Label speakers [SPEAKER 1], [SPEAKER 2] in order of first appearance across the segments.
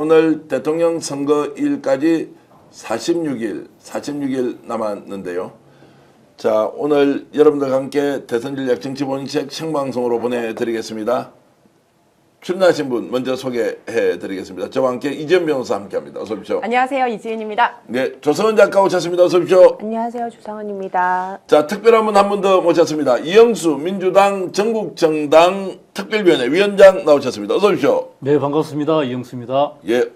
[SPEAKER 1] 오늘 대통령 선거일까지 46일 남았는데요. 자, 오늘 여러분들과 함께 대선 전략 정치본색 생방송으로 보내드리겠습니다. 출연하신 분 먼저 소개해드리겠습니다. 저와 함께 이지은 변호사 함께합니다. 어서 오십시오.
[SPEAKER 2] 안녕하세요. 이지은입니다.
[SPEAKER 1] 네, 조성은 작가 오셨습니다. 어서 오십시오.
[SPEAKER 3] 안녕하세요. 조성은입니다.
[SPEAKER 1] 자, 특별한 분 한 분 더 모셨습니다. 이영수 민주당 전국정당 특별위원회 위원장 나오셨습니다. 어서 오십시오.
[SPEAKER 4] 네, 반갑습니다. 이영수입니다.
[SPEAKER 1] 예,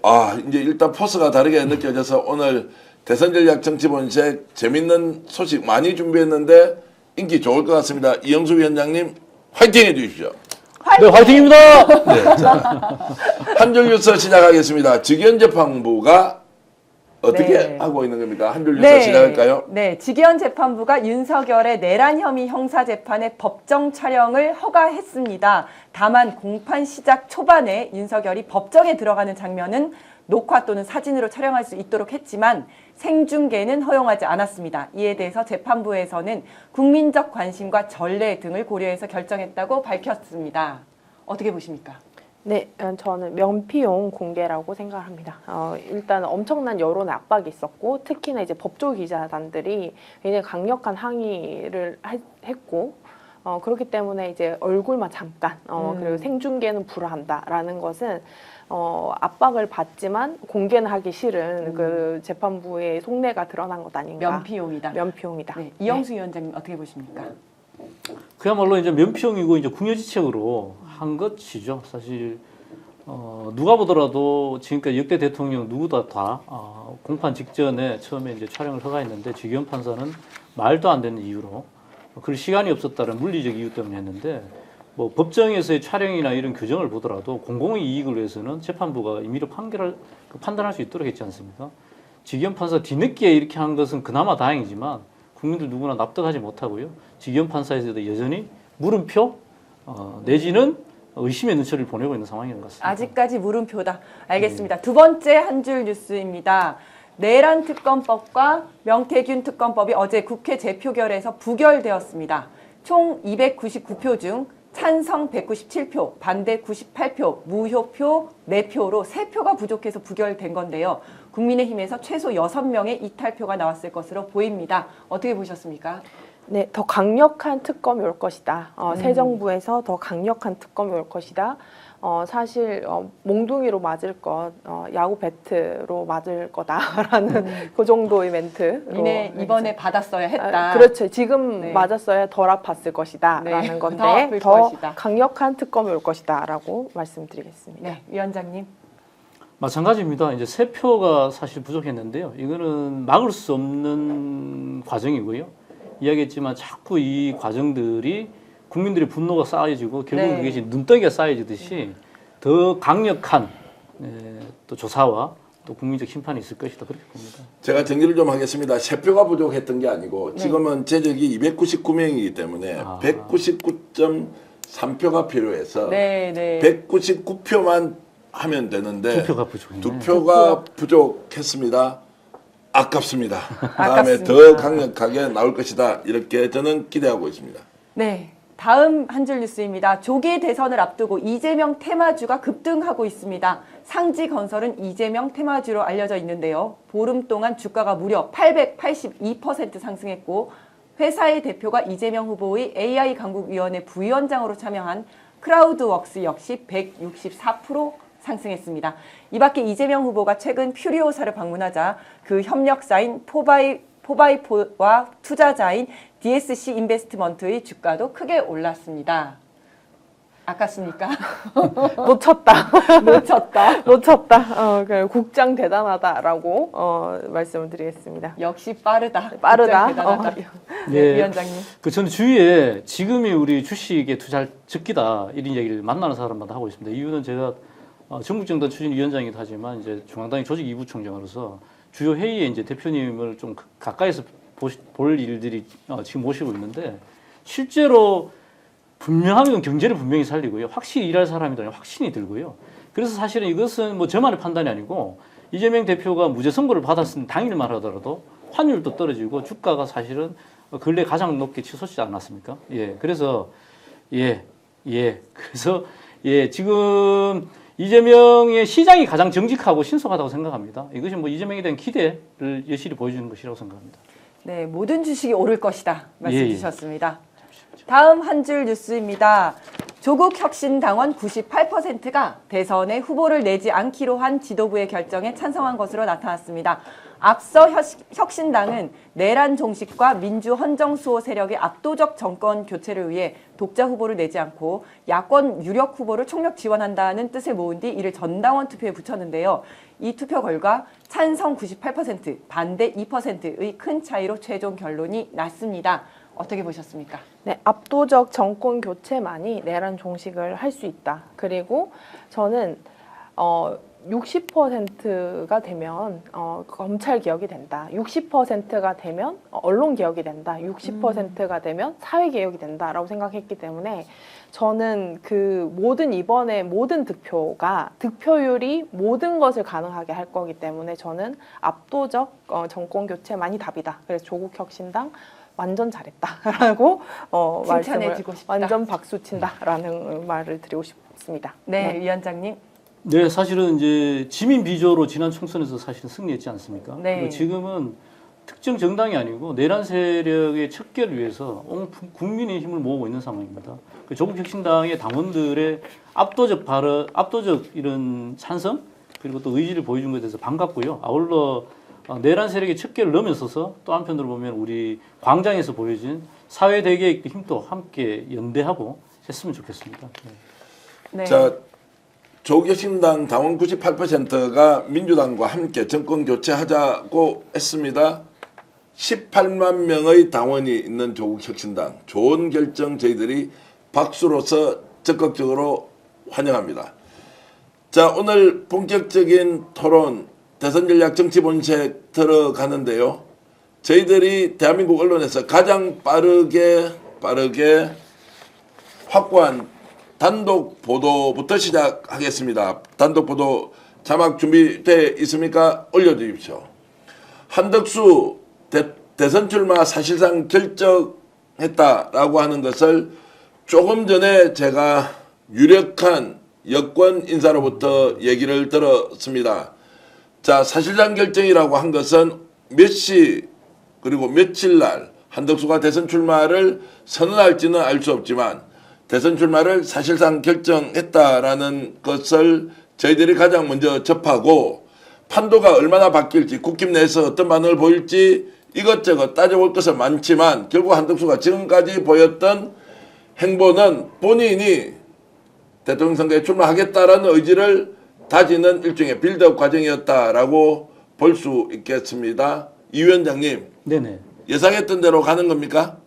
[SPEAKER 1] 이제 일단 포스가 다르게 느껴져서 오늘 대선 전략 정치본색 재밌는 소식 많이 준비했는데 인기 좋을 것 같습니다. 이영수 위원장님 화이팅 해주십시오.
[SPEAKER 4] 네, 화이팅입니다.
[SPEAKER 1] 네, 자, 한 줄 뉴스 시작하겠습니다. 직위원재판부가 어떻게 하고 있는 겁니까? 한 줄 뉴스 시작할까요?
[SPEAKER 2] 네, 직위원재판부가 윤석열의 내란 혐의 형사재판의 법정 촬영을 허가했습니다. 다만 공판 시작 초반에 윤석열이 법정에 들어가는 장면은 녹화 또는 사진으로 촬영할 수 있도록 했지만 생중계는 허용하지 않았습니다. 이에 대해서 재판부에서는 국민적 관심과 전례 등을 고려해서 결정했다고 밝혔습니다. 어떻게 보십니까?
[SPEAKER 3] 네, 저는 면피용 공개라고 생각합니다. 일단 엄청난 여론 압박이 있었고 특히나 이제 법조 기자단들이 굉장히 강력한 항의를 했고 그렇기 때문에 이제 얼굴만 잠깐 그리고 생중계는 불허한다라는 것은 압박을 받지만 공개는 하기 싫은 그 재판부의 속내가 드러난 것 아닌가.
[SPEAKER 2] 면피용이다.
[SPEAKER 3] 면피용이다.
[SPEAKER 2] 네, 이영수 위원장님 어떻게 보십니까?
[SPEAKER 4] 그야말로 이제 면피용이고 이제 궁여지책으로 한 것이죠. 사실 누가 보더라도 지금까지 역대 대통령 누구다 다 공판 직전에 처음에 이제 촬영을 허가했는데 직위원 판사는 말도 안 되는 이유로 그럴 시간이 없었다는 물리적 이유 때문에 했는데 뭐 법정에서의 촬영이나 이런 규정을 보더라도 공공의 이익을 위해서는 재판부가 임의로 판단할 수 있도록 했지 않습니까? 직위원 판사 뒤늦게 이렇게 한 것은 그나마 다행이지만 국민들 누구나 납득하지 못하고요. 직위원 판사에서도 여전히 물음표 내지는 의심의 눈초리를 보내고 있는 상황인 것 같습니다.
[SPEAKER 2] 아직까지 물음표다. 알겠습니다. 두 번째 한 줄 뉴스입니다. 내란 특검법과 명태균 특검법이 어제 국회 재표결에서 부결되었습니다. 총 299표 중 찬성 197표, 반대 98표, 무효표 4표로 3표가 부족해서 부결된 건데요. 국민의힘에서 최소 6명의 이탈표가 나왔을 것으로 보입니다. 어떻게 보셨습니까?
[SPEAKER 3] 네, 더 강력한 특검이 올 것이다. 새 정부에서 더 강력한 특검이 올 것이다. 사실 몽둥이로 맞을 것, 야구 배트로 맞을 거다라는 그 정도의 멘트.
[SPEAKER 2] 니네 이번에 받았어야 했다.
[SPEAKER 3] 그렇죠. 지금
[SPEAKER 2] 네. 맞았어야
[SPEAKER 3] 덜 아팠을 것이다라는
[SPEAKER 2] 네.
[SPEAKER 3] 건데
[SPEAKER 2] 더 아플
[SPEAKER 3] 더
[SPEAKER 2] 것이다.
[SPEAKER 3] 강력한 특검이 올 것이다라고 말씀드리겠습니다.
[SPEAKER 2] 네, 위원장님.
[SPEAKER 4] 마찬가지입니다. 이제 3표가 사실 부족했는데요. 이거는 막을 수 없는 과정이고요. 이야기했지만 자꾸 이 과정들이 국민들의 분노가 쌓여지고 결국은 그것이 눈덩이가 쌓여지듯이 더 강력한 또 조사와 또 국민적 심판이 있을 것이다 그렇게 봅니다.
[SPEAKER 1] 제가 정리를 좀 하겠습니다. 3표가 부족했던 게 아니고 지금은 제적이 299명이기 때문에 199.3표가 필요해서 199표만 하면 되는데
[SPEAKER 4] 2표가 부족했네.
[SPEAKER 1] 2표가 부족했습니다. 아깝습니다. 다음에 더 강력하게 나올 것이다. 이렇게 저는 기대하고 있습니다.
[SPEAKER 2] 네. 다음 한 줄 뉴스입니다. 조기 대선을 앞두고 이재명 테마주가 급등하고 있습니다. 상지건설은 이재명 테마주로 알려져 있는데요. 보름 동안 주가가 무려 882% 상승했고 회사의 대표가 이재명 후보의 AI 강국위원회 부위원장으로 참여한 크라우드웍스 역시 164% 상승했습니다. 이 밖에 이재명 후보가 최근 퓨리오사를 방문하자 그 협력사인 포바이포와 투자자인 DSC 인베스트먼트의 주가도 크게 올랐습니다. 아깝습니까?
[SPEAKER 3] 놓쳤다.
[SPEAKER 2] 놓쳤다.
[SPEAKER 3] 국장 대단하다라고 말씀을 드리겠습니다.
[SPEAKER 2] 역시 빠르다.
[SPEAKER 3] 빠르다.
[SPEAKER 2] 대단하다.
[SPEAKER 4] 네,
[SPEAKER 2] 위원장님.
[SPEAKER 4] 저는 주위에 지금이 우리 주식에 투자할 적기다 이런 얘기를 만나는 사람마다 하고 있습니다. 이유는 제가 전국정당 추진위원장이기도 하지만 이제 중앙당의 조직 2부 총장으로서 주요 회의에 이제 대표님을 좀 가까이서 볼 일들이 지금 모시고 있는데 실제로 분명하면 경제를 분명히 살리고요. 확실히 일할 사람이다 확신이 들고요. 그래서 사실은 이것은 뭐 저만의 판단이 아니고 이재명 대표가 무죄 선고를 받았은 당일만 하더라도 환율도 떨어지고 주가가 사실은 근래 가장 높게 치솟지 않았습니까? 예, 그래서 그래서 지금 이재명의 시장이 가장 정직하고 신속하다고 생각합니다. 이것이 뭐 이재명에 대한 기대를 여실히 보여주는 것이라고 생각합니다.
[SPEAKER 2] 네, 모든 주식이 오를 것이다 말씀
[SPEAKER 4] 예, 예.
[SPEAKER 2] 주셨습니다. 다음 한 줄 뉴스입니다. 조국 혁신당원 98%가 대선에 후보를 내지 않기로 한 지도부의 결정에 찬성한 것으로 나타났습니다. 앞서 혁신당은 내란 종식과 민주 헌정 수호 세력의 압도적 정권 교체를 위해 독자 후보를 내지 않고 야권 유력 후보를 총력 지원한다는 뜻을 모은 뒤 이를 전당원 투표에 붙였는데요. 이 투표 결과 찬성 98%, 반대 2%의 큰 차이로 최종 결론이 났습니다. 어떻게 보셨습니까?
[SPEAKER 3] 네, 압도적 정권 교체만이 내란 종식을 할 수 있다. 그리고 저는 60%가 되면 검찰 개혁이 된다. 60%가 되면 언론 개혁이 된다. 60%가 되면 사회 개혁이 된다라고 생각했기 때문에 저는 그 이번에 모든 득표율이 모든 것을 가능하게 할 거기 때문에 저는 압도적 정권 교체만이 답이다. 그래서 조국 혁신당 완전 잘했다라고
[SPEAKER 2] 칭찬해주고 싶다.
[SPEAKER 3] 완전 박수 친다라는 말을 드리고 싶습니다.
[SPEAKER 2] 네, 위원장님.
[SPEAKER 4] 네, 사실은 이제 지민 비조로 지난 총선에서 사실 승리했지 않습니까?
[SPEAKER 2] 네.
[SPEAKER 4] 그리고 지금은 특정 정당이 아니고 내란 세력의 척결을 위해서 온 국민의 힘을 모으고 있는 상황입니다. 그 조국 혁신당의 당원들의 압도적 이런 찬성 그리고 또 의지를 보여준 것에 대해서 반갑고요. 아울러 내란 세력의 척결을 넘어서서 또 한편으로 보면 우리 광장에서 보여진 사회 대개의 힘도 함께 연대하고 했으면 좋겠습니다. 네.
[SPEAKER 2] 네.
[SPEAKER 1] 자, 조국혁신당 당원 98%가 민주당과 함께 정권 교체하자고 했습니다. 18만 명의 당원이 있는 조국혁신당. 좋은 결정 저희들이 박수로서 적극적으로 환영합니다. 자, 오늘 본격적인 토론 대선 전략 정치 본색 들어가는데요. 저희들이 대한민국 언론에서 가장 빠르게 확보한 단독 보도부터 시작하겠습니다. 단독 보도 자막 준비되어 있습니까? 올려주십시오. 한덕수 대선 출마 사실상 결정했다라고 하는 것을 조금 전에 제가 유력한 여권 인사로부터 얘기를 들었습니다. 자, 사실상 결정이라고 한 것은 몇 시 그리고 며칠 날 한덕수가 대선 출마를 선언할지는 알 수 없지만 대선 출마를 사실상 결정했다라는 것을 저희들이 가장 먼저 접하고 판도가 얼마나 바뀔지 국힘 내에서 어떤 반응을 보일지 이것저것 따져볼 것은 많지만 결국 한덕수가 지금까지 보였던 행보는 본인이 대통령 선거에 출마하겠다라는 의지를 다지는 일종의 빌드업 과정이었다라고 볼 수 있겠습니다. 이 위원장님,
[SPEAKER 4] 네네.
[SPEAKER 1] 예상했던 대로 가는 겁니까?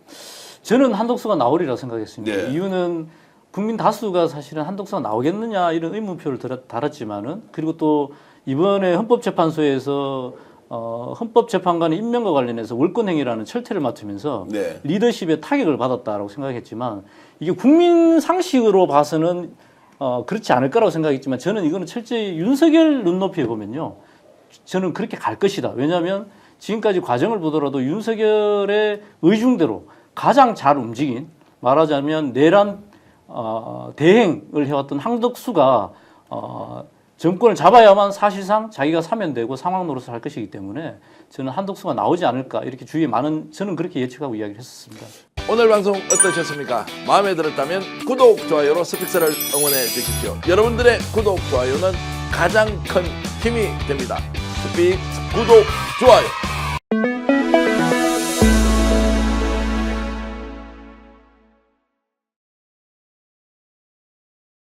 [SPEAKER 4] 저는 한덕수가 나오리라 생각했습니다.
[SPEAKER 1] 네.
[SPEAKER 4] 이유는 국민 다수가 사실은 한덕수가 나오겠느냐 이런 의문표를 달았지만은 그리고 또 이번에 헌법재판소에서 헌법재판관의 임명과 관련해서 월권행위라는 철퇴를 맡으면서
[SPEAKER 1] 네.
[SPEAKER 4] 리더십에 타격을 받았다라고 생각했지만 이게 국민 상식으로 봐서는 그렇지 않을 거라고 생각했지만 저는 이거는 철저히 윤석열 눈높이에 보면요. 저는 그렇게 갈 것이다. 왜냐하면 지금까지 과정을 보더라도 윤석열의 의중대로 가장 잘 움직인 말하자면 내란 대행을 해왔던 한덕수가 정권을 잡아야만 사실상 자기가 사면되고 상황 노릇을 할 것이기 때문에 저는 한덕수가 나오지 않을까 이렇게 주위에 많은 저는 그렇게 예측하고 이야기를 했었습니다.
[SPEAKER 1] 오늘 방송 어떠셨습니까? 마음에 들었다면 구독, 좋아요로 스픽스를 응원해 주십시오. 여러분들의 구독, 좋아요는 가장 큰 힘이 됩니다. 스픽스 구독, 좋아요.